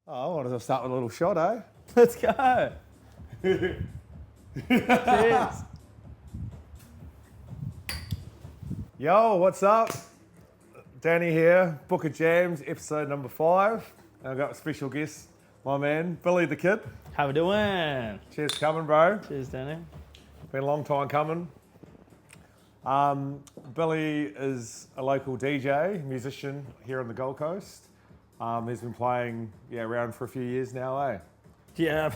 Oh, I wanted to start with a little shot, eh? Let's go. Cheers. Yo, what's up? Danny here, Book of Jams, episode number 5. And I've got a special guest, my man, Billy the Kid. How we doing? Cheers for coming, bro. Cheers, Danny. Been a long time coming. Billy is a local DJ, musician here on the Gold Coast. He's been playing around for a few years now, eh? Yeah.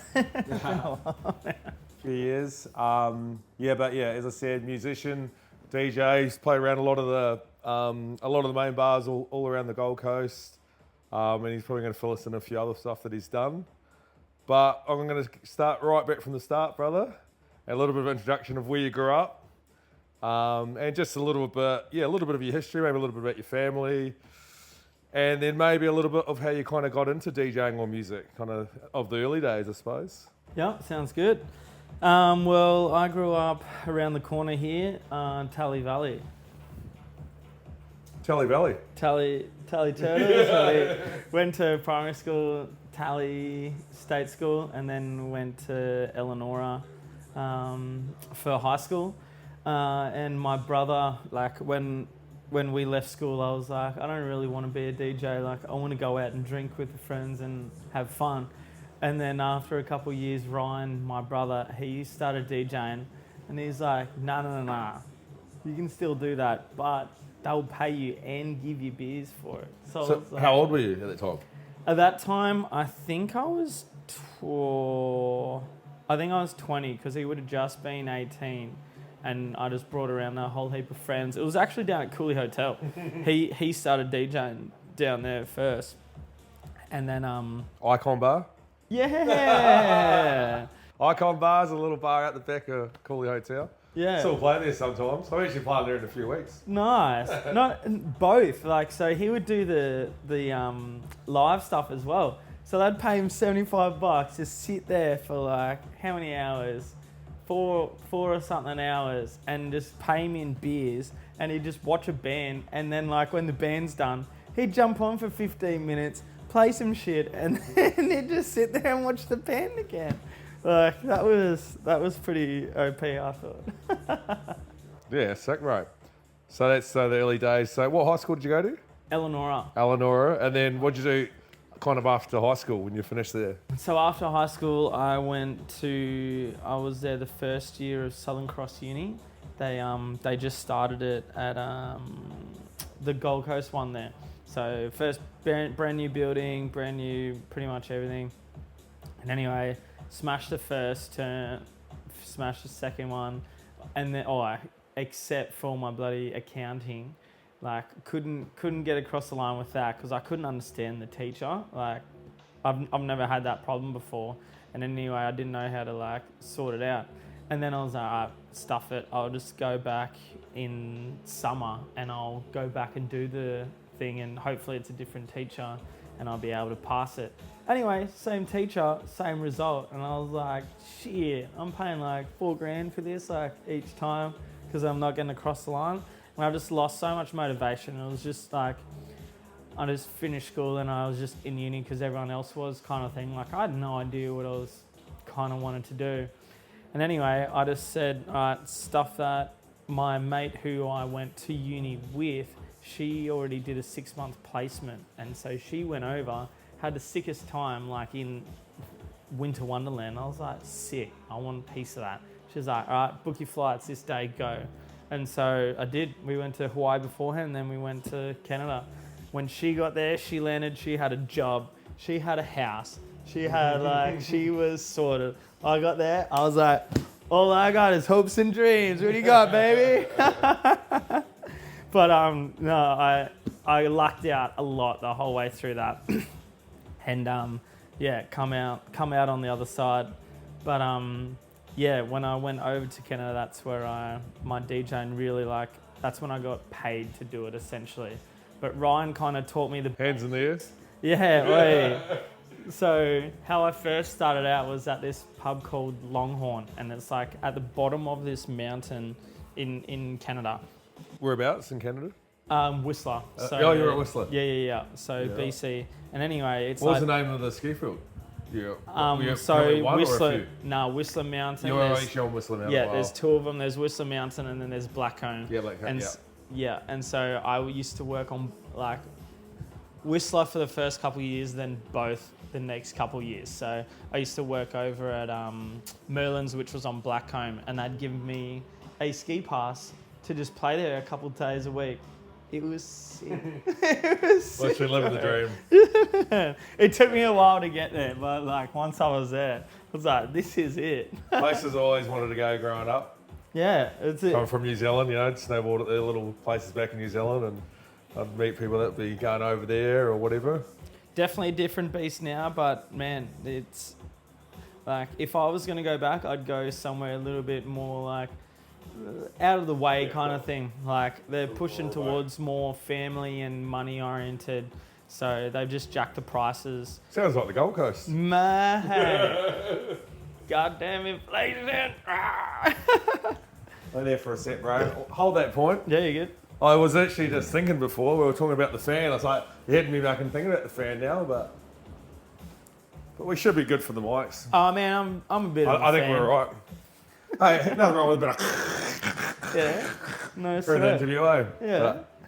Few years. As I said, musician, DJ. He's played around a lot of the main bars all around the Gold Coast. And he's probably going to fill us in a few other stuff that he's done. But I'm going to start right back from the start, brother. A little bit of introduction of where you grew up. And just a little bit of your history, maybe a little bit about your family. And then maybe a little bit of how you kind of got into DJing or music, kind of the early days, I suppose. Yeah, sounds good. Well, I grew up around the corner here, Tally Valley. Tally Valley. Tally Turtles. I went to primary school, Tally State School, and then went to Eleanora for high school. And my brother, when we left school, I was like, I don't really want to be a DJ. Like, I want to go out and drink with the friends and have fun. And then after a couple of years, Ryan, my brother, he started DJing. And he's like, nah. You can still do that, but they'll pay you and give you beers for it. So how old were you at that time? At that time, I think I was 20, because he would have just been 18. And I just brought around a whole heap of friends. It was actually down at Cooley Hotel. He started DJing down there first. And then... Icon Bar? Yeah! Icon Bar's a little bar out the back of Cooley Hotel. Yeah. Still play there sometimes. I'm actually playing there in a few weeks. Nice. Not both. So he would do the live stuff as well. So they'd pay him $75 to sit there for how many hours? Four or something hours, and just pay him in beers, and he'd just watch a band, and then when the band's done, he'd jump on for 15 minutes, play some shit, and then he'd just sit there and watch the band again. That was pretty OP, I thought. Yeah, sick, right. So that's the early days. So what high school did you go to? Eleanora. And then what'd you do kind of after high school when you finished there? So after high school, I was there the first year of Southern Cross Uni. They just started it at the Gold Coast one there. So first brand new building, brand new pretty much everything. And anyway, smashed the first term, smashed the second one, and then except for my bloody accounting. Couldn't get across the line with that because I couldn't understand the teacher. I've never had that problem before, and anyway I didn't know how to sort it out. And then I was like, stuff it. I'll just go back in summer and I'll go back and do the thing, and hopefully it's a different teacher and I'll be able to pass it. Anyway, same teacher, same result, and I was like, shit, I'm paying $4,000 for this each time because I'm not getting across the line. And I just lost so much motivation. It was just I just finished school and I was just in uni because everyone else was kind of thing. I had no idea what I was kind of wanted to do. And anyway, I just said, all right, stuff that. My mate who I went to uni with, she already did a 6-month placement. And so she went over, had the sickest time in Winter Wonderland. I was like, sick, I want a piece of that. She was like, all right, book your flights this day, go. And so I did. We went to Hawaii beforehand, and then we went to Canada. When she got there, she landed, she had a job, she had a house, she had she was sorted. I got there, I was like, all I got is hopes and dreams. What do you got, baby? But no, I lucked out a lot the whole way through that. And come out on the other side. But when I went over to Canada, that's where my DJing really that's when I got paid to do it essentially. But Ryan kind of taught me the Hands in the ears? Yeah, So how I first started out was at this pub called Longhorn, and it's at the bottom of this mountain in Canada. Whereabouts in Canada? Whistler. You're at Whistler. Yeah. So Yeah. BC. And anyway, it's What was like... the name of the ski field? Yeah. So one or a Whistler... few? No, Whistler Mountain. You're there's- actually on Whistler Mountain. Yeah, wow. there's two of them. There's Whistler Mountain and then there's Blackcomb. Yeah, Blackcomb, and yeah. Yeah, and so I used to work on like Whistler for the first couple of years, then both the next couple of years. So I used to work over at Merlin's, which was on Blackcomb, and they'd give me a ski pass to just play there a couple of days a week. It was sick. It was sick. Literally living the dream. It took me a while to get there, but like once I was there, I was like, this is it. Places I always wanted to go growing up. Yeah, it's it. Coming from New Zealand, snowboard at their little places back in New Zealand, and I'd meet people that'd be going over there or whatever. Definitely a different beast now, but man, it's like if I was going to go back, I'd go somewhere a little bit more like out of the way kind of thing. Like they're pushing towards more family and money oriented, so they've just jacked the prices. Sounds like the Gold Coast. Man, goddamn inflation! I'm there for a sec, bro. Hold that point. Yeah, you good? I was actually just thinking before, we were talking about the fan. I was like, you're heading me back and thinking about the fan now, but we should be good for the mics. Oh man, I'm a bit. I think we're all right. Hey, nothing wrong with a bit of Yeah. No, for an sir. interview, eh?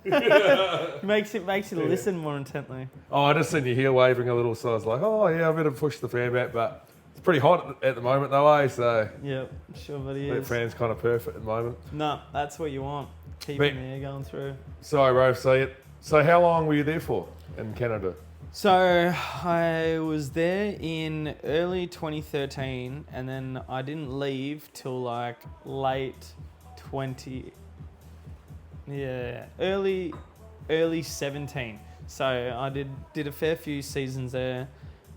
Yeah. makes you listen more intently. Oh, I just seen your heel waving a little, so I was like, oh yeah, I better push the fan back, but it's pretty hot at the moment though, eh? So Yep, sure, but he that is. fan's kind of perfect at the moment. No, that's what you want. Keeping the air going through. Sorry, bro. So how long were you there for in Canada? So I was there in early 2013, and then I didn't leave till like late 20. Yeah, early 17. So I did a fair few seasons there,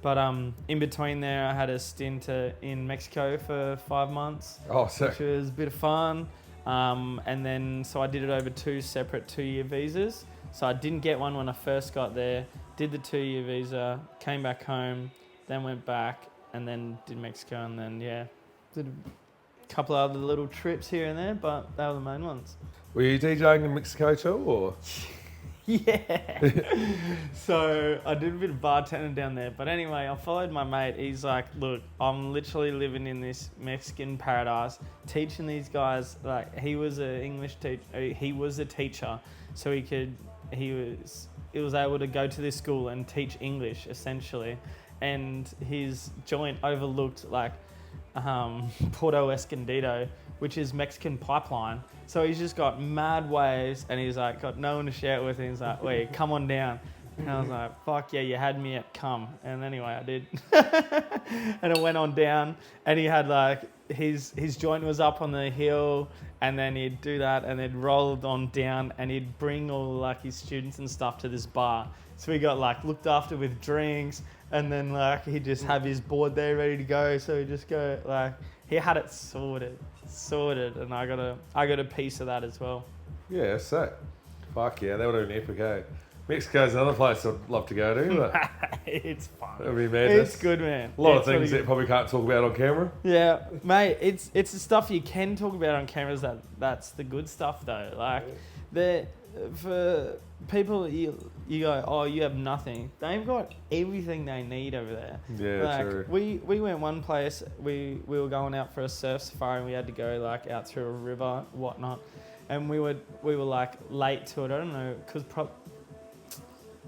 but in between there I had a stint in Mexico for 5 months, Oh, sick. which was a bit of fun. And then so I did it over 2 separate 2-year visas. So I didn't get one when I first got there. Did the 2-year visa, came back home, then went back, and then did Mexico, and then did a couple of other little trips here and there, but they were the main ones. Were you DJing in Mexico too, or? Yeah. So I did a bit of bartending down there. But anyway, I followed my mate. He's like, look, I'm literally living in this Mexican paradise, teaching these guys. Like, he was an English teacher. He was a teacher, so he was able to go to this school and teach English essentially. And his joint overlooked like Porto Escondido, which is Mexican pipeline. So he's just got mad waves, and he's like got no one to share it with. And he's like, wait, come on down. And I was like, fuck yeah, you had me at come. And anyway, I did. And I went on down, and he had like his joint was up on the hill, and then he'd do that, and he'd roll on down, and he'd bring all like his students and stuff to this bar. So we got like looked after with drinks, and then like he'd just have his board there ready to go. So he'd just go like he had it sorted, and I got a piece of that as well. Yeah, sick. Fuck yeah, that would have been epic, eh? Mexico's another place I'd love to go to, but It's fun. that'd be madness. It's good, man. A lot of It's really things good. that probably can't talk about on camera. Yeah, mate, it's the stuff you can talk about on cameras that's the good stuff though. Like for people you go, oh, you have nothing. They've got everything they need over there. Yeah, like, true. We went one place, we were going out for a surf safari, and we had to go like out through a river, whatnot. And we were like late to it. I don't know, because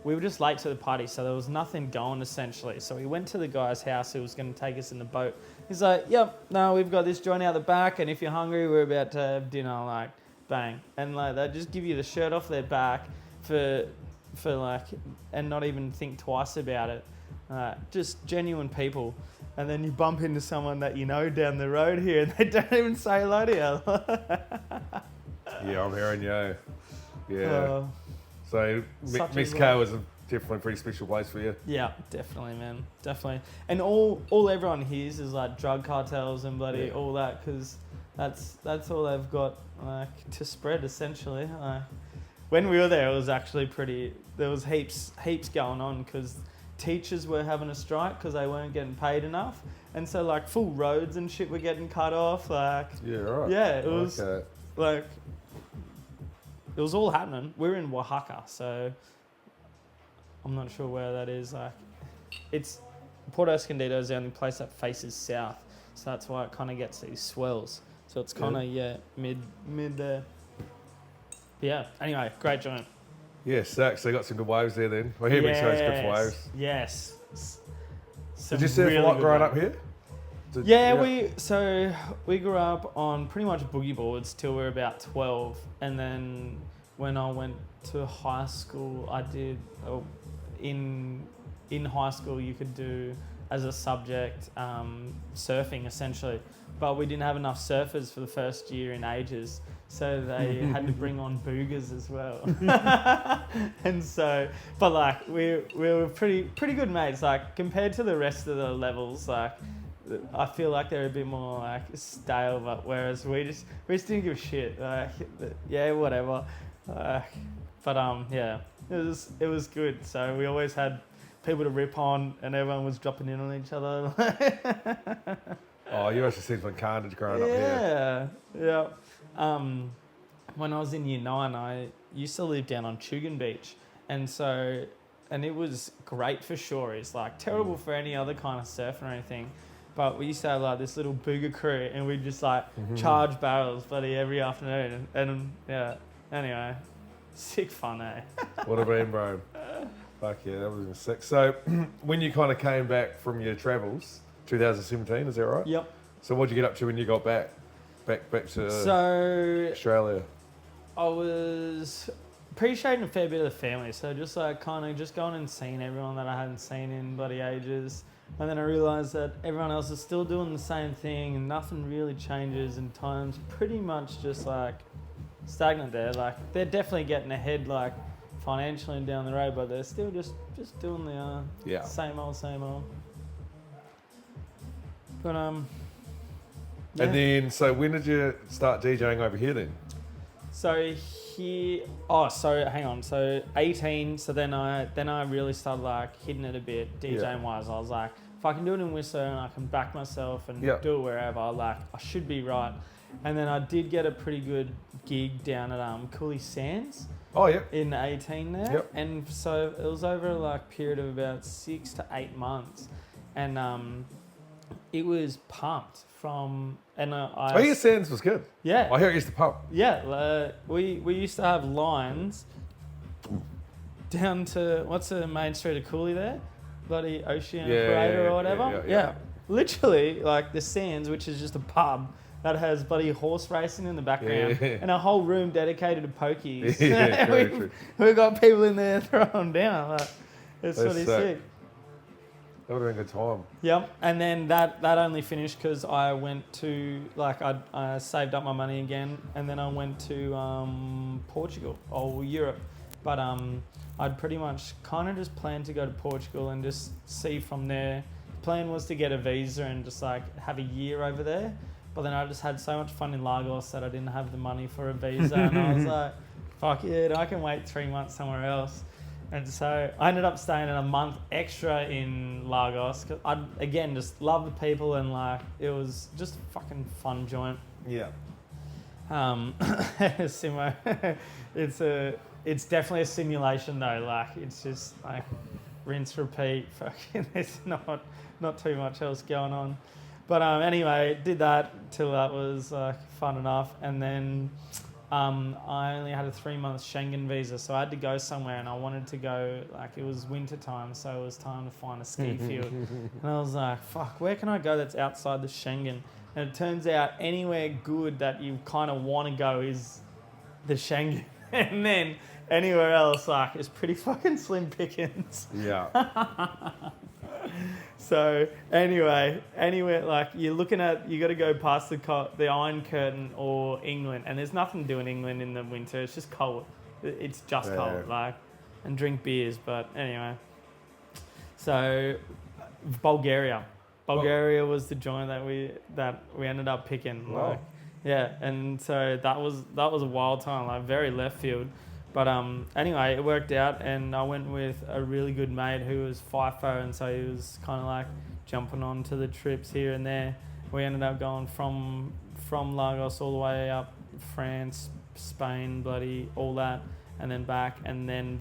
we were just late to the party, so there was nothing going essentially. So we went to the guy's house who was going to take us in the boat. He's like, yep, no, we've got this joint out the back, and if you're hungry, we're about to have dinner. Like, bang. And like they just give you the shirt off their back for like, and not even think twice about it. Just genuine people. And then you bump into someone that you know down the road here, and they don't even say hello to you. Yeah, I'm hearing you. Yeah. So Such a Mexico is definitely a pretty special place for you. Yeah, definitely, man, definitely. And all everyone hears is like drug cartels and bloody all that, because that's all they've got like to spread essentially. When we were there, it was actually pretty. There was heaps going on because teachers were having a strike because they weren't getting paid enough, and so like full roads and shit were getting cut off. Like Yeah, right. yeah, it was Okay. like it was all happening. We were in Oaxaca, so I'm not sure where that is. Like, it's Port Escondido is the only place that faces south, so that's why it kind of gets these swells. So it's kind of mid there. But yeah. Anyway, great joint. Yeah, sick. So you got some good waves there then. Well, here we shows good for waves. Yes. Did you surf a lot growing up here? We grew up on pretty much boogie boards till we were about 12, and then when I went to high school, I did in high school you could do as a subject surfing essentially, but we didn't have enough surfers for the first year in ages, so they had to bring on boogers as well. And so, but like we were pretty good mates. Like compared to the rest of the levels, like I feel like they're a bit more like stale, but whereas we just didn't give a shit. Like yeah, whatever. Yeah, it was good. So we always had people to rip on, and everyone was dropping in on each other. Oh, you actually seemed like carnage growing up here. Yeah. When I was in year 9, I used to live down on Chugan Beach, and it was great for shores, like terrible for any other kind of surf or anything. But we used to have like this little booger crew, and we'd just like charge barrels, buddy, every afternoon. And yeah, anyway, sick fun, eh? Would have been, bro. Fuck yeah, that was sick. So, when you kind of came back from your travels, 2017, is that right? Yep. So, what'd you get up to when you got back to Australia? I was appreciating a fair bit of the family, so just like kind of just going and seeing everyone that I hadn't seen in bloody ages. And then I realised that everyone else is still doing the same thing and nothing really changes, and time's pretty much just like stagnant there. Like they're definitely getting ahead like financially and down the road, but they're still just doing the same old. But yeah. And then, so when did you start DJing over here then? Hang on. So 18. So then I really started like hitting it a bit DJing wise. I was like, if I can do it in Whistler and I can back myself and do it wherever, like I should be right. And then I did get a pretty good gig down at Cooley Sands. Oh yeah. In 18 there. Yep. And so it was over like a period of about 6 to 8 months, and it was pumped from. And Sands was good. Yeah. I hear it used to pump. Yeah, we used to have lines down to, what's the main street of Cooley there? Bloody Ocean Parade or whatever. Yeah. Literally, like the Sands, which is just a pub that has bloody horse racing in the background and a whole room dedicated to pokies. We've got people in there throwing down. Like, it's pretty sick. That would have been a good time. Yep, and then that only finished because I went to, like, I saved up my money again, and then I went to Portugal, or Europe. But I'd pretty much kind of just planned to go to Portugal and just see from there. The plan was to get a visa and just, like, have a year over there. But then I just had so much fun in Lagos that I didn't have the money for a visa. And I was like, fuck it, I can wait 3 months somewhere else. And so I ended up staying a month extra in Lagos because I, again, just love the people and like it was just a fucking fun joint. Yeah. Simo, it's definitely a simulation though. Like it's just like rinse, repeat. Fucking, there's not too much else going on. But anyway, did that till that was fun enough, and then. I only had a 3-month Schengen visa, so I had to go somewhere, and I wanted to go, like, it was winter time, so it was time to find a ski field. And I was like, fuck, where can I go that's outside the Schengen? And it turns out anywhere good that you kind of want to go is the Schengen. And then anywhere else, like, it's pretty fucking slim pickings. Yeah. So anyway, anywhere like you're looking at, you got to go past the Iron Curtain or England, and there's nothing to do in England in the winter. It's just cold. It's just cold, like, and drink beers. But anyway, so Bulgaria was the joint that we ended up picking. Wow. Like, yeah, and so that was a wild time, like very left field. But anyway, it worked out, and I went with a really good mate who was FIFO, and so he was kind of like jumping on to the trips here and there. We ended up going from Lagos all the way up France, Spain, bloody all that, and then back, and then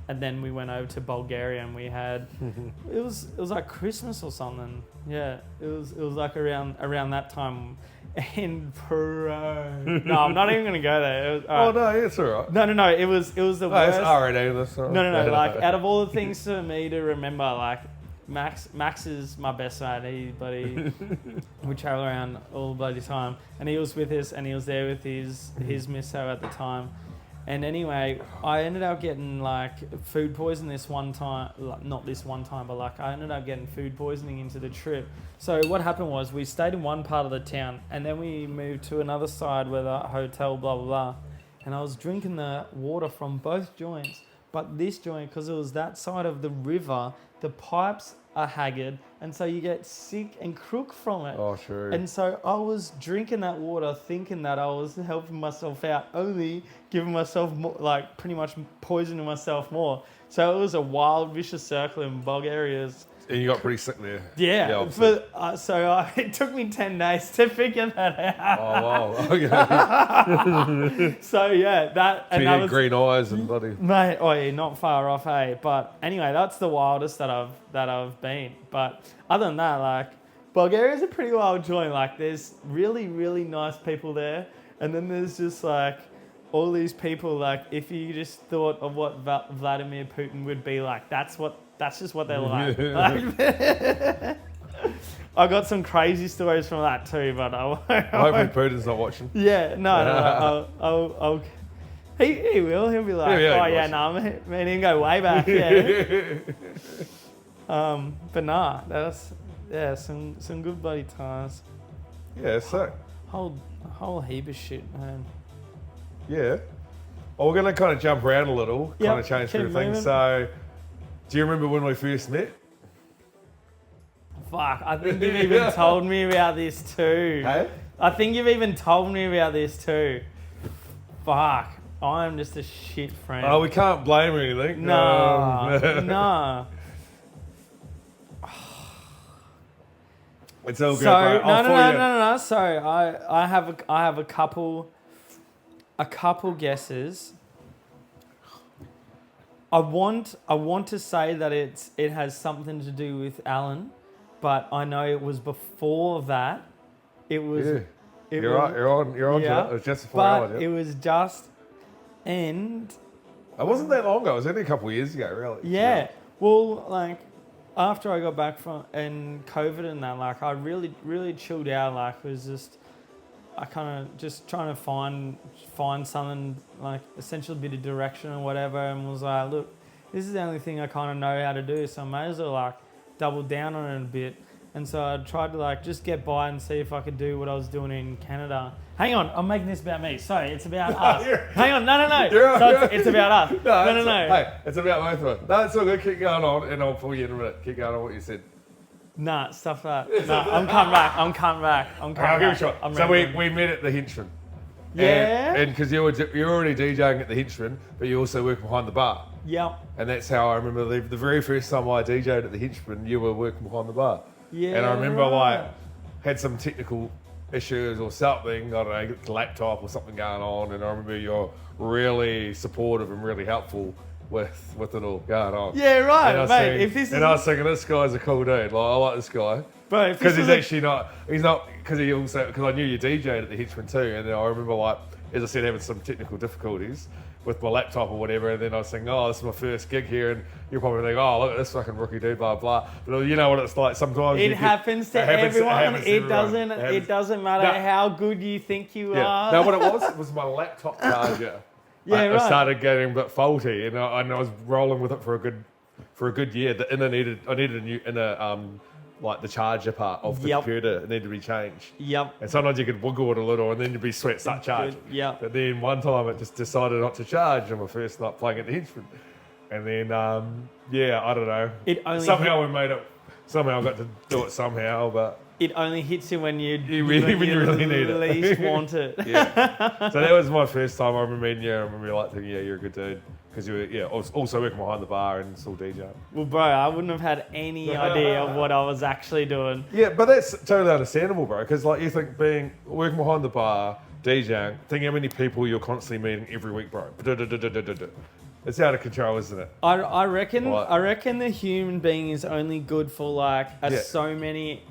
and then we went over to Bulgaria, and we had it was like Christmas or something. Yeah, it was like around that time. And bro, no, I'm not even gonna go there. It was, Oh no, it's alright. no. It was the worst. It's alright. That's all right. No. Like out of all the things for me to remember, like Max is my best mate. Buddy, we travel around all the bloody time, and he was with us, and he was there with his misso at the time. And anyway, I ended up getting like food poisoning this one time, like, not this one time, but like I ended up getting food poisoning into the trip. So what happened was we stayed in one part of the town, and then we moved to another side where the hotel, blah, blah, blah. And I was drinking the water from both joints, but this joint, because it was that side of the river, the pipes are haggard, and so you get sick and crook from it. Oh, sure. And so I was drinking that water thinking that I was helping myself out, only giving myself more, like pretty much poisoning myself more. So it was a wild, vicious circle in Bulgaria's. And you got pretty sick there. Yeah, it took me 10 days to figure that out. Oh, wow. Okay. So yeah, that... So and you that had green eyes and bloody... Mate, oh yeah, not far off, hey. But anyway, that's the wildest that I've been. But other than that, like, Bulgaria's a pretty wild joint. Like, there's really, really nice people there. And then there's just like all these people, like, if you just thought of what Vladimir Putin would be like, that's just what they're like. I got some crazy stories from that too, but Hopefully Putin's not watching. Yeah, no. I'll he will. He'll be like, man, he can go way back. Yeah. But nah, that's some good bloody times. Yeah, so. Whole heap of shit, man. Yeah. Well, we're going to kind of jump around a little, kind of change through things. So, do you remember when we first met? Fuck, I think you've even told me about this too. Hey? I think you've even told me about this too. Fuck, I'm just a shit friend. Oh, we can't blame or anything. No. It's all good, So, bro. No. So I have a couple guesses. I want to say that it has something to do with Alan, but I know it was before that. It was. Yeah. You're on to it. It was just before Alan. But it was just, and it wasn't that long ago. It was only a couple of years ago, really. Yeah. Well, like, after I got back from and COVID and that, like, I really, really chilled out. Like, it was just, I kind of just trying to find something, like, essentially a bit of direction or whatever, and was like, look, this is the only thing I kind of know how to do, so I may as well, like, double down on it a bit. And so I tried to, like, just get by and see if I could do what I was doing in Canada. Hang on, I'm making this about me. Sorry, it's about us. Hang on, no. It's about us. No. Hey, it's about both of us. No, it's all good. Keep going on, and I'll pull you in a minute. Keep going on what you said. Nah, stuff that. Nah, I'm coming back. I'll give it a shot. So we met at the Henchman. Yeah. And because you're already DJing at the Henchman, but you also work behind the bar. Yep. And that's how I remember the very first time I DJed at the Henchman, you were working behind the bar. Yeah. And I remember like had some technical issues or something, I don't know, get the laptop or something going on, and I remember you're really supportive and really helpful with it all going on. Yeah, right, and mate. I was thinking, this guy's a cool dude. Like, I like this guy. Bro, because he's not, because I knew you DJ'd at the Henchman too, and then I remember, like, as I said, having some technical difficulties with my laptop or whatever, and then I was thinking, oh, this is my first gig here, and you'll probably think, oh, look at this fucking rookie dude, blah, blah. But you know what it's like sometimes. It happens to everyone. It doesn't matter how good you think you are. No, what it was my laptop charger. I started getting a bit faulty, and I was rolling with it for a good year. I needed a new inner, like the charger part of the computer, it needed to be changed. Yep. And sometimes you could wiggle it a little, and then you'd be sweat start charging. Yep. But then one time it just decided not to charge on my first night playing at the Henchman. And then I don't know. Somehow I got to do it somehow, but it only hits you when you really need it. Least want it. Yeah. So that was my first time I remember meeting you. I remember like thinking, yeah, you're a good dude. Because you were, also working behind the bar and still DJing. Well, bro, I wouldn't have had any idea of what I was actually doing. Yeah, but that's totally understandable, bro. Because like you think working behind the bar, DJing, think how many people you're constantly meeting every week, bro. It's out of control, isn't it? I reckon. What? I reckon the human being is only good for like Yeah. so many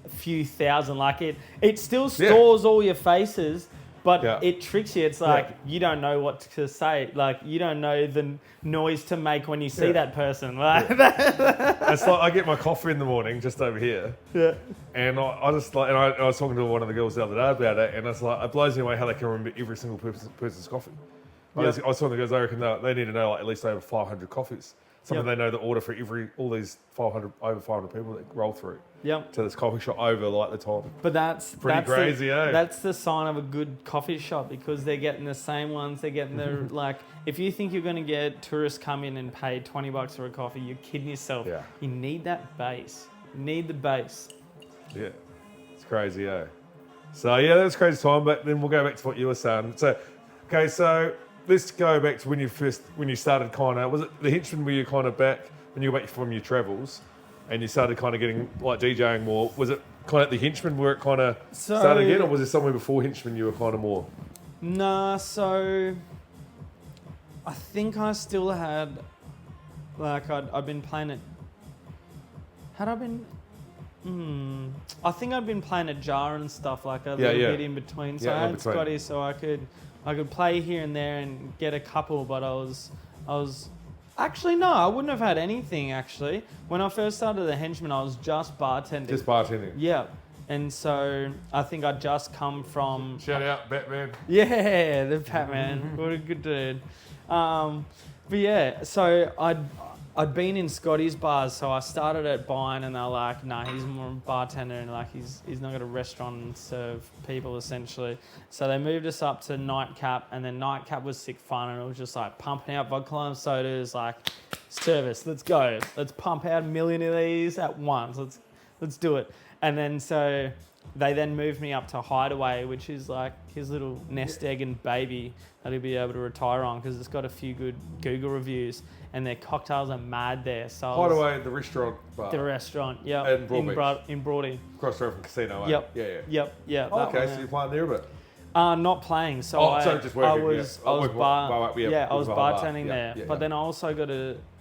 few thousand. Like it still stores all your faces, but it tricks you. It's like you don't know what to say. Like you don't know the noise to make when you see that person. Like It's like I get my coffee in the morning just over here. Yeah. And I just like, and I was talking to one of the girls the other day about it, and it's like, it blows me away how they can remember every single person's coffee. I was talking to the girls, I reckon they need to know like at least over 500 coffees. Something they know the order for all these over 500 people that roll through to this coffee shop over like the time. But that's crazy, eh? That's the sign of a good coffee shop because they're getting the same ones. They're getting the like. If you think you're going to get tourists come in and pay $20 for a coffee, you're kidding yourself. Yeah. You need that base. You need the base. Yeah, it's crazy, eh? So yeah, that's a crazy time. But then we'll go back to what you were saying. So, okay, so let's go back to when you started kind of, was it the Henchman where you kind of back, when you were back from your travels and you started kind of getting like DJing more, was it kind of the Henchman where it kind of started again, or was it somewhere before Henchman you were kind of more? Nah, so I think I still had, like I'd been playing it, had I been, I think I'd been playing at Jar and stuff like a little bit in between. So I had Scotty, so I could play here and there and get a couple, but I was actually no, I wouldn't have had anything actually. When I first started the Henchman, I was just bartending. Just bartending. Yeah. And so I think I'd just come from... Shout out, Batman. Yeah, the Batman. What a good dude. But yeah, so I'd been in Scotty's bars, so I started at buying, and they're like, nah, he's more a bartender, and like he's not got a restaurant and serve people essentially. So they moved us up to Nightcap, and then Nightcap was sick fun, and it was just like pumping out vodka lime sodas, like service, let's go, let's pump out 1 million of these at once, let's do it. And then so they then moved me up to Hideaway, which is like his little nest egg and baby that he'll be able to retire on because it's got a few good Google reviews and their cocktails are mad there. So Hideaway, the restaurant bar. The restaurant, yeah. In Broadbeach. In Broadie. Across the road from Casino, eh? Yep. Yeah. Yep. Oh, okay, so you're playing there a bit. Not playing. So I was bartending there. But then I also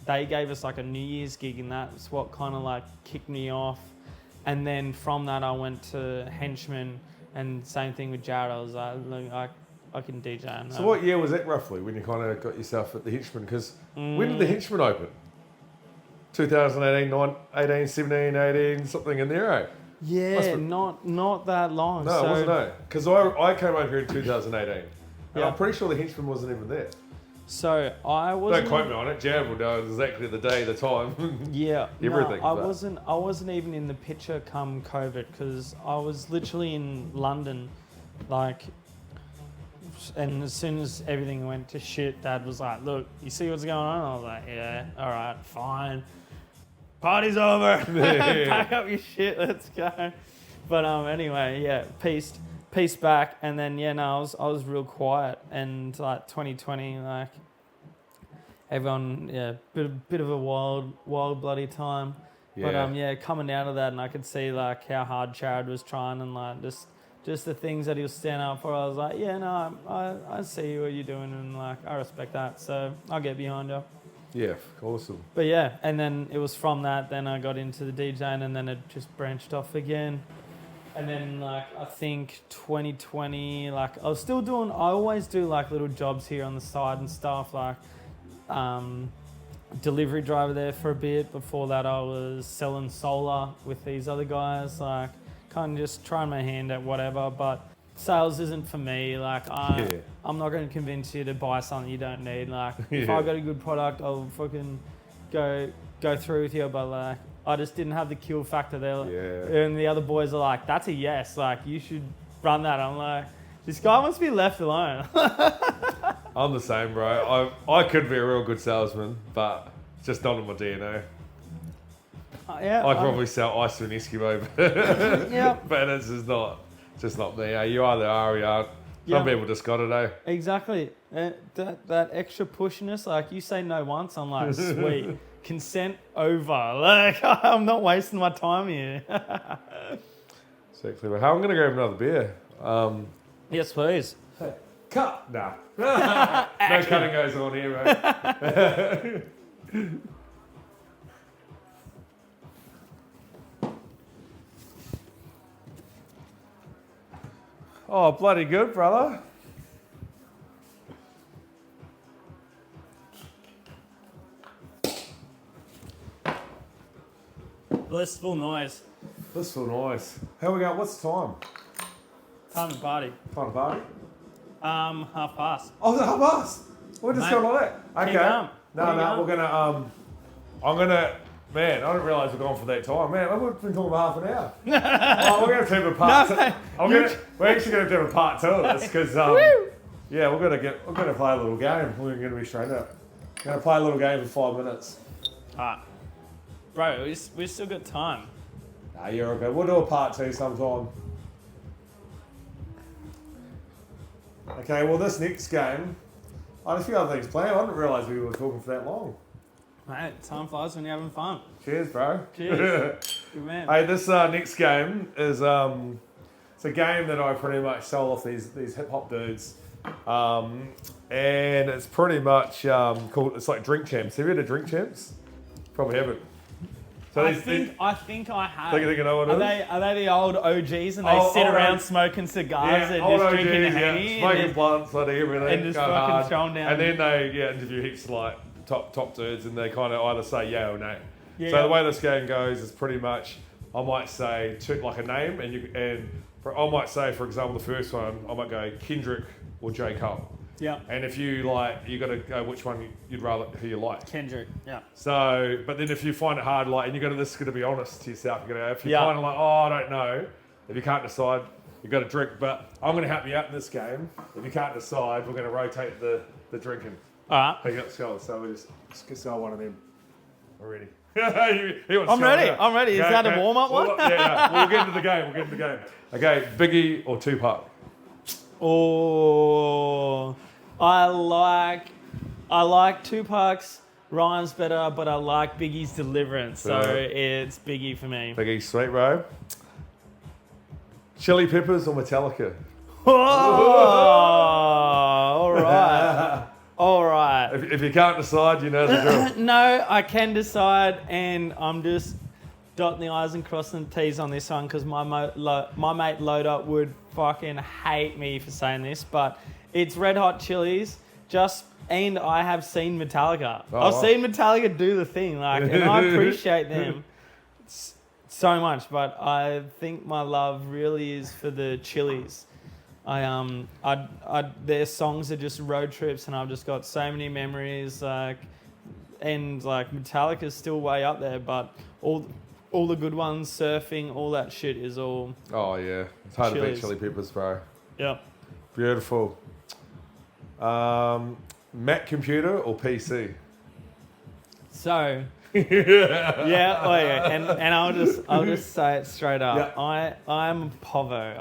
they gave us like a New Year's gig and that's what kind of like kicked me off. And then from that, I went to Henchman, and same thing with Jared. I was like, look, I can DJ. So what year was that roughly when you kind of got yourself at the Henchman? Because when did the Henchman open? 2018, 18, 17, 18, something in there, eh? Yeah, not that long. No, it wasn't, eh? Because I came over here in 2018, and I'm pretty sure the Henchman wasn't even there. So I wasn't... Don't quote me on it. Jared will know exactly the day, the time. Yeah. Everything. No, I wasn't even in the picture come COVID because I was literally in London, like, and as soon as everything went to shit, Dad was like, "Look, you see what's going on?" I was like, "Yeah, all right, fine. Party's over. Pack up your shit. Let's go." But anyway, yeah, peace back, and then I was real quiet, and like 2020, like everyone, bit of a wild bloody time. But coming out of that, and I could see like how hard Jared was trying, and like just the things that he was standing up for. I was like, I see what you're doing, and like I respect that, so I'll get behind you. Yeah, awesome. But yeah, and then it was from that, then I got into the DJing, and then it just branched off again. And then, like, I think 2020, like, I always do, like, little jobs here on the side and stuff, like, delivery driver there for a bit. Before that, I was selling solar with these other guys, like, kind of just trying my hand at whatever, but sales isn't for me. Like, I'm not going to convince you to buy something you don't need. Like, if I've got a good product, I'll fucking go through with you, but, like, I just didn't have the kill factor there. Yeah. And the other boys are like, that's a yes. Like, you should run that. I'm like, this guy wants to be left alone. I'm the same, bro. I could be a real good salesman, but it's just not in my DNA. I could probably sell ice to an Eskimo, but it's just not me. You either are or you aren't. Some people just got it, eh? Exactly. That extra pushiness, like you say no once, I'm like, sweet. Consent over. Like, I'm not wasting my time here. Exactly. Well, I'm going to grab another beer. Yes, please. Cut. Nah. No cutting goes on here, mate. Oh, bloody good, brother. Blissful noise. Blissful noise. How we going? What's the time? Time to party. Time to party? 1:30. Oh, the half past. We're just Mate, going like that. Okay. keep going. No, we're gonna I'm gonna. Man, I didn't realise we're going for that time. Man, we've been talking about half an hour. Oh, we're going to have a part. We're actually going to have a part 2 of this because yeah, we're gonna play a little game. We're gonna be straight up. We're gonna play a little game for 5 minutes. Alright. Bro, we still got time. Nah, you're okay. We'll do a part 2 sometime. Okay, well this next game, I had a few other things planned. I didn't realise we were talking for that long. Mate, time flies when you're having fun. Cheers, bro. Cheers. Good man. Hey, this next game is it's a game that I pretty much sell off these hip hop dudes, and it's pretty much called. It's like Drink Champs. Have you heard of Drink Champs? Probably haven't. So I think I have. Think you know what it is? Are they the old OGs and they sit around smoking cigars and old just drinking a OGs, Henny? smoking blunts, like everything, and just going fucking hard. throwing down. And then they interview heaps of like top dudes, and they kind of either say yeah or no. Yeah. So the way this game goes is pretty much I might say like a name, I might say, for example, the first one I might go Kendrick or J. Cole. Yeah. And if you you got to go which one you'd rather who you like. Kendrick. Yeah. So, but then if you find it hard, and this is going to be honest to yourself. You're going to go if you're kind of like, oh, I don't know. If you can't decide, you got to drink. But I'm going to help you out in this game. If you can't decide, we're going to rotate the drinking. All right. Hey, let's go. So we just go one of them. We're ready. I'm ready. Is that a warm-up one? Yeah. We'll get into the game. Okay, Biggie or Tupac? Oh, I like Tupac's rhymes better, but I like Biggie's deliverance, so it's Biggie for me. Biggie, sweet, bro. Chili Peppers or Metallica? Oh, all right. If you can't decide, you know the drill. No, I can decide, and I'm just dotting the I's and crossing the T's on this one because my mate Loader would fucking hate me for saying this, but it's Red Hot Chili's. And I have seen Metallica. I've seen Metallica do the thing, and I appreciate them so much. But I think my love really is for the Chili's. Their songs are just road trips, and I've just got so many memories. Metallica's still way up there, but all the good ones, surfing, all that shit is all. Oh yeah, it's hard Chili's. to beat Chili Peppers, bro. Yep. Beautiful. Mac computer or PC? So, and I'll just say it straight up. Yeah. I'm a povo.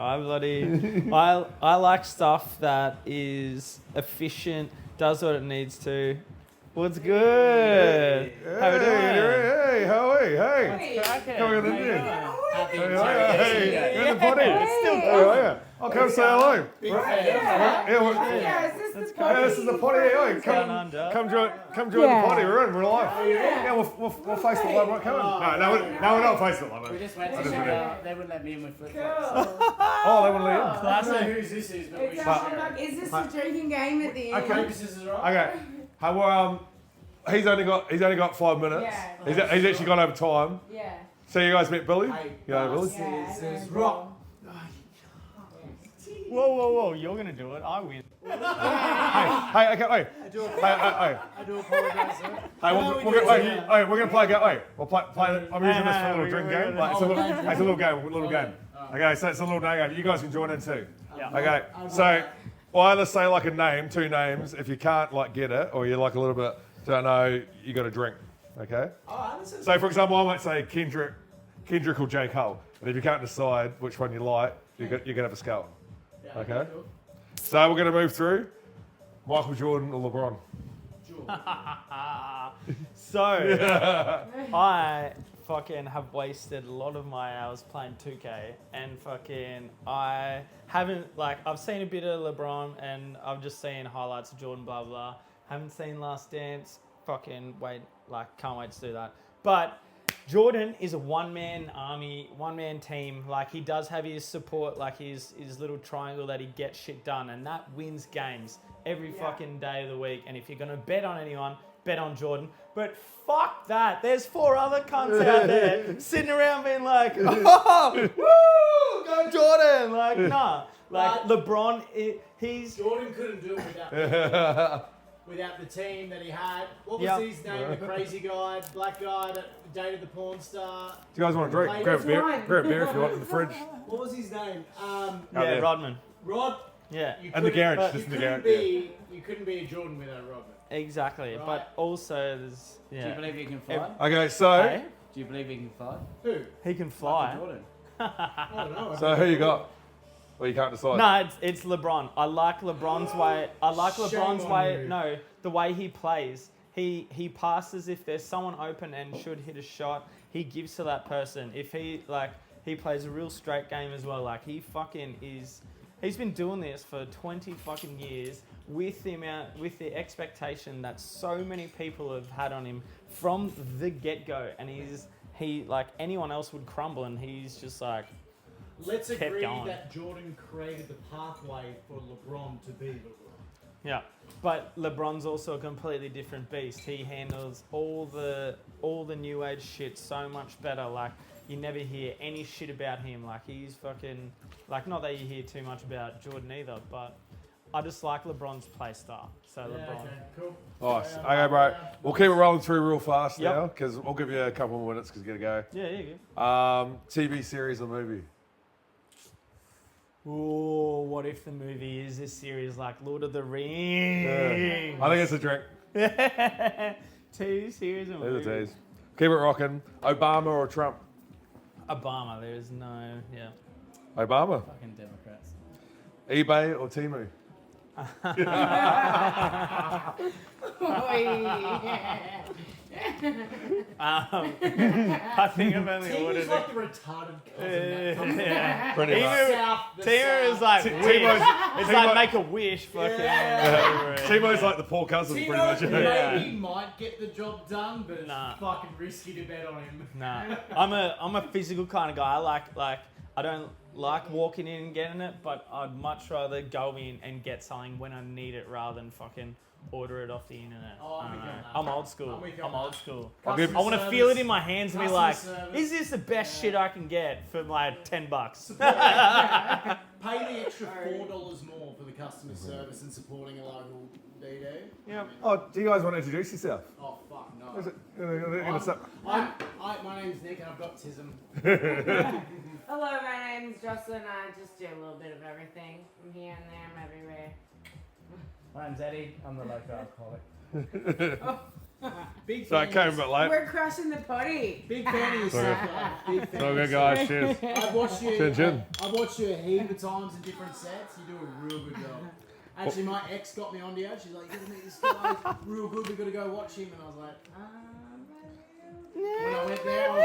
I like stuff that is efficient, does what it needs to. What's good? How we doing? Hey, how are you? Hey. Come on in here. Hey, you're in the potty. It's still good. I'll come say hello. This is the potty. Hey, come join the potty. We're in. We're live. Yeah, we'll face the live. Right, come on. No, we're not facing the live. We just went to check out. They wouldn't let me in with flip-flops. Oh, they wouldn't let you in. I don't know whose this is, but we should. Is this a drinking game at the end? Okay. This is right. Okay. Well, he's only got 5 minutes. Yeah. He's actually gone over time. Yeah. So you guys met Billy? Hey, You know Billy? This is rock. Whoa! You're gonna do it. I win. Hey, okay, wait. I do apologise, sir. Hey, we're gonna play a game. Wait, we'll play. I'm using this for a little drink game. Like, it's a little game. Okay, so it's a little game. You guys can join in too. Yeah. Okay, so we'll either say like a name, 2 names. If you can't like get it, or you're like a little bit don't know, you got to drink. Okay. So for example, I might say Kendrick or J. Cole, but if you can't decide which one you like, you're gonna have a skull. Okay. So we're gonna move through. Michael Jordan or LeBron? So, I fucking have wasted a lot of my hours playing 2K, and fucking I haven't, like, I've seen a bit of LeBron and I've just seen highlights of Jordan, blah blah. Haven't seen Last Dance. Fucking wait, like, can't wait to do that. But Jordan is a one-man army, one-man team. Like, he does have his support, like his little triangle that he gets shit done, and that wins games every fucking day of the week. And if you're gonna bet on anyone, bet on Jordan. But fuck that. There's 4 other cunts out there sitting around being like, oh, woo, go Jordan. Like, nah. Like, LeBron, he's... Jordan couldn't do it without the team that he had. What was his name? The crazy guy, black guy that dated the porn star. Do you guys want a drink? Grab a beer if you want in the fridge. What was his name? Rodman. Rod. Yeah. And the garage, just in the garage. You couldn't be a Jordan without Rodman. Exactly. Right. But also there's... Yeah. Do you believe he can fly? Okay, so... Hey? Do you believe he can fly? Who? He can fly. Jordan. I don't know. So who you got? Well, you can't decide. No, it's LeBron. I like LeBron's way. I like Shame LeBron's on way. you. No, the way he plays. He passes if there's someone open and should hit a shot. He gives to that person. If he plays a real straight game as well. Like, he fucking is. He's been doing this for 20 fucking years with the expectation that so many people have had on him from the get-go, and he like anyone else would crumble, and he's just like. Let's kept agree going. that Jordan created the pathway for LeBron to be LeBron. Yeah, but LeBron's also a completely different beast. He handles all the new age shit so much better. Like, you never hear any shit about him. Like, he's fucking, like, not that you hear too much about Jordan either, but I just like LeBron's play style. So LeBron. Okay, cool. Nice. Okay, bro. We'll keep it rolling through real fast Yep. now, because I'll give you a couple more minutes because you got to Yeah, good. go. TV series or movie? Ooh, what if the movie is a series like Lord of the Yeah. Rings? I think it's a drink. TV series and There's movie. a tease. Keep it rocking. Obama or Trump? Obama, there is no, yeah. Obama. Fucking Democrats. eBay or Temu? I think I've only Team ordered is like the retarded cousin that comes yeah. Pretty from much. the south. the Timo south. is like T- wish. Timo's- It's Timo- like make a wish. Fucking. Yeah. Timo's like the poor cousin, pretty much. Timo Yeah. maybe might get the job done, but it's Nah. fucking risky to bet on him. Nah, I'm a physical kind of guy. I don't like walking in and getting it, but I'd much rather go in and get something when I need it rather than fucking order it off the internet. Oh, I'm I don't with you know. on that. I'm old school. I'm with you I'm on old that. school. I'll give- I want to feel it in my hands and be like, Customer service. is this the best shit I can get for like $10? Pay the extra $4 more for the customer service and supporting a local DD. Yep. Oh, do you guys want to introduce yourself? Oh fuck no. Is it- gonna start- My name's Nick and I've got autism. Hello, my name's Jocelyn. I just do a little bit of everything. I'm here and there, I'm everywhere. My name's Eddie. I'm the local alcoholic. Big So I fan came of a bit late. We're crushing the potty. Big fan of yourself, guys. Big fan So of good, yourself. guys. Cheers. I've watched you. Chin, chin. I've watched you a heap of times in different sets. You do a real good job. Actually, my ex got me onto you. She's like, "You gotta meet this guy. He's real good. We gotta go watch him." And I was like, when I went there, I was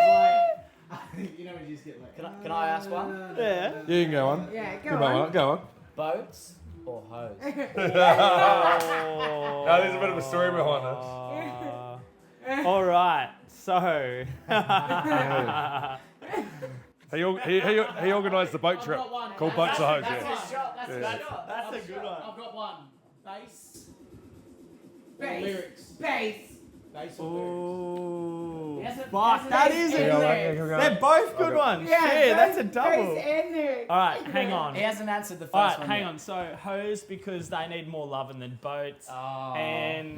like, you know, when you just get like. Can I ask one? Yeah. You can go on. Yeah, Go go on. on. Go on. Boats or hose? Oh. No, there's a bit of a story behind this. All right. So. He organised the boat trip called Boats of Hose. That's Yeah. his shot. That's Yeah. his shot. That's a good one. I've got one. Bass. Bass. Lyrics. Bass. Bass or lyrics. Ooh. Yes, Fuck, that is a Yeah, good yeah, one. yeah, They're both good ones. Yeah, Shit, that's a bass double. and lyrics. All right, hang on. He hasn't answered the first All right, one hang yet. on. So hose because they need more loving than boats, Oh. and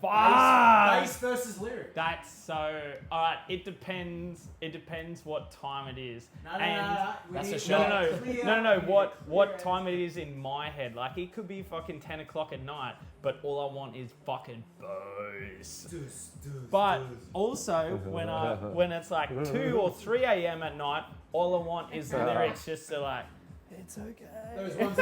fuck. Bass versus lyrics. That's so. All right, it depends. It depends what time it is. No. And That's a need shot. no. What time it is in my head? Like, it could be fucking 10 o'clock at night, but all I want is fucking bass. But also when it's like 2 or 3 a.m. at night, all I want is the lyrics just to like. It's okay. Those ones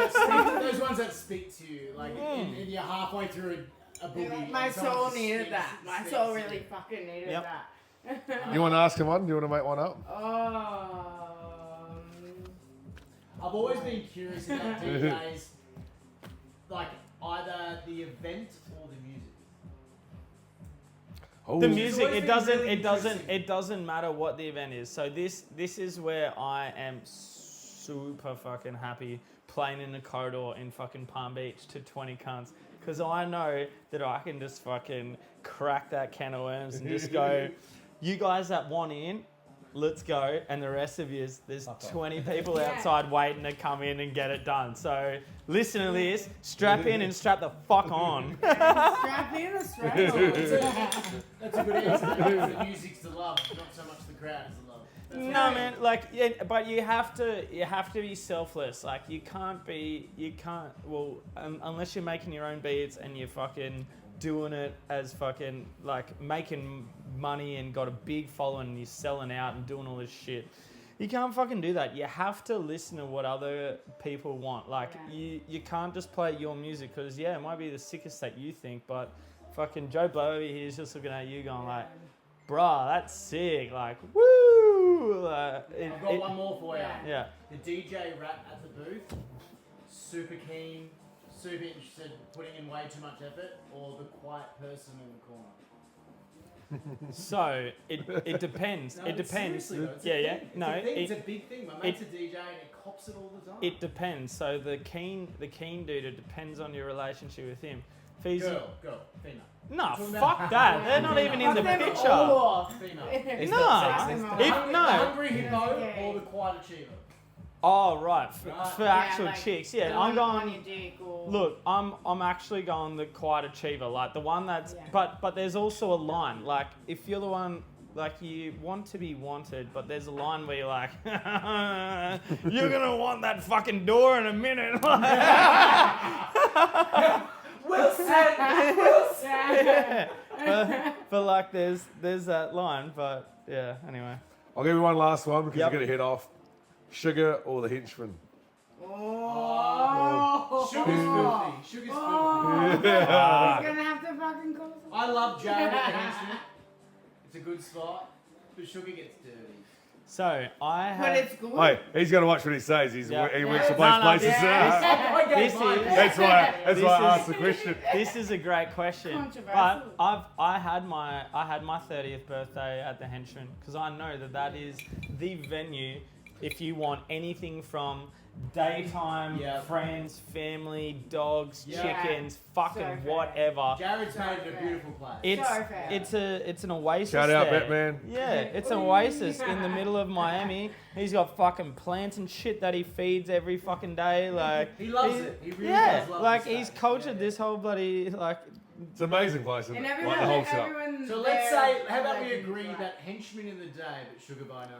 that speak to you, like and you're halfway through a boogie. My and someone soul just needed speaks- that. My speaks soul to really you. fucking needed Yep. that. You want to ask him one? Do you want to make one up? I've always been curious about DJs, like either the event or the music. Oh. The music, always it been doesn't, really it doesn't matter what the event is. So this is where I am super fucking happy playing in the corridor in fucking Palm Beach to 20 cunts, because I know that I can just fucking crack that can of worms and just go, you guys that want in, let's go, and the rest of you, there's 20 people outside waiting to come in and get it done. So listen to this, strap in and strap the fuck on. Strap in or strap on? That's a good answer. The music's to love, not so much the crowd is to love. No man, like yeah, but you have to be selfless. Like you can't unless you're making your own beats and you're fucking doing it as fucking like making money and got a big following and you're selling out and doing all this shit. You can't fucking do that. You have to listen to what other people want. Like you can't just play your music because it might be the sickest that you think, but fucking Joe Blow over here is just looking at you going like, bruh, that's sick. Like, woo! I've got one more for you. Yeah. The DJ rap at the booth, super keen, super interested, putting in way too much effort, or the quiet person in the corner? So it depends. No, it depends. seriously though, it's a Yeah. thing. No, It's a big thing. My mate's a DJ and he cops it all the time. it depends. So the keen dude, it depends on your relationship with him. If he's Girl, female. no, Talking fuck about- that. They're not even in the Fuck them picture. Or female. It's No. not If- sexist. The no. hungry hippo or the quiet achiever? Oh right, Right. for actual like, chicks. Yeah, the I'm one on going. your dick or... Look, I'm actually going the quiet achiever, like the one that's. Yeah. But there's also a line. Like if you're the one. Like you want to be wanted, but there's a line where you're like, you're gonna want that fucking door in a minute. Well said. Well said. but like there's that line, but yeah. Anyway, I'll give you one last one because Yep. you're going to head off. Sugar or the Henchman? Sugar's filthy. Sugar's filthy. He's gonna have to fucking call someone. I love Jared at the Henchman. It's a good spot, but Sugar gets dirty. so I have. But it's good. Hey, he's going to watch what he says. He works for both No, places. this- I gave This mine. is- That's why I This asked is- the question. This is a great question, Controversial. but I had my 30th birthday at the Henchman because I know that is the venue if you want anything from daytime, Yeah. friends, family, dogs, Yeah. chickens, fucking So fair. whatever. Jared's made it a beautiful place. It's So fair. it's an oasis. Shout out, there. Batman. Yeah, it's an oasis in the middle of Miami. He's got fucking plants and shit that he feeds every fucking day. Like He loves it. He really yeah, does love like this he's place. cultured Yeah. this whole bloody like. It's an amazing place, isn't And it? everyone, Like the whole setup. everyone So let's there say, how about we like agree like- that Henchman in the day, but Sugar by night?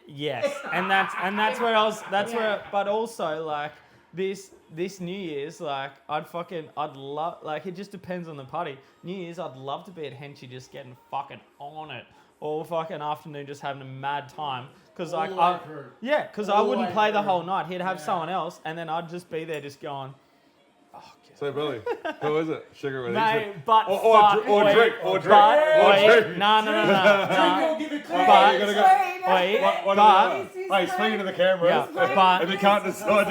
Yes, and that's where I was. That's Yeah. where. But also like this New Year's, like I'd love. Like it just depends on the party. New Year's, I'd love to be at Henchy just getting fucking on it all fucking afternoon, just having a mad time. Because All like the way through. because I All the wouldn't way play the through. whole night. He'd have Yeah. someone else, and then I'd just be there, just going. So, Billy, who is it? Sugar or the Mate, Henchman? but Or fuck, drink, wait, or drink, but or wait, drink. no. Drink or give it to But- me. You gotta go. Wait, What but hey, speaking to the camera, Yeah, but- if you can't decide,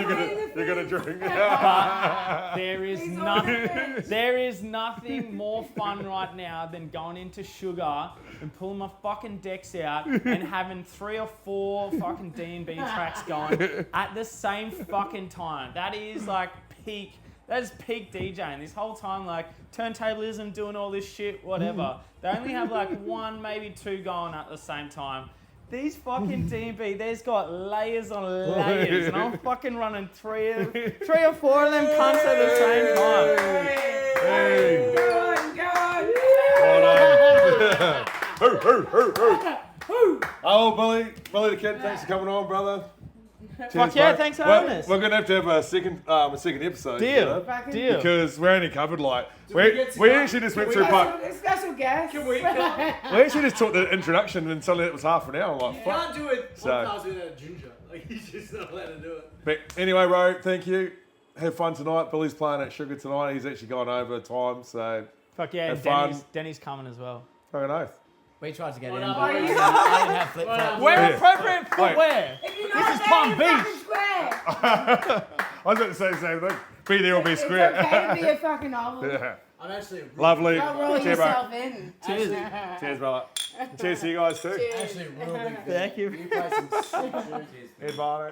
you're gonna drink. but there is He's nothing. on the There is nothing more fun right now than going into Sugar and pulling my fucking decks out and having 3 or 4 fucking D&B tracks going at the same fucking time. That is like peak. That is peak DJing. This whole time, like turntablism, doing all this shit, whatever. They only have like 1, maybe 2 going at the same time. These fucking D&B, there's got layers on layers, and I'm fucking running 3 or 4 of them cunts at the same time. Hey. Go on. Well done. Oh, Billy the Kid, thanks for coming on, brother. Fuck yeah, thanks for having us. We're gonna have to have a second episode. Deal. together, Deal. Because we only covered like we we get actually just went through part. Special guest. Can we? We actually just took the introduction and suddenly it was half an hour. I'm like, fuck. Can't do it So- podcast without Ginger. Like he's just not allowed to do it. But anyway, bro, thank you. Have fun tonight. Billy's playing at Sugar tonight. He's actually gone over time, so Fuck yeah, Have and fun. Denny's coming as well. fucking oath. We tried to get What in, up, but boys? I didn't have flip What up, flops. Wear Yeah. appropriate footwear. If you're This not is there, Palm you're Beach. fucking square. I was about to say the same thing. Be there or be It's square. okay to be a fucking oval. Yeah. I'm actually a real Lovely. Don't roll Cheers, bro. yourself in. Cheers. Cheers, brother. Cheers to you guys too. Cheers. Actually a real big fan. Thank you. You play some sick tunes. Head, bye.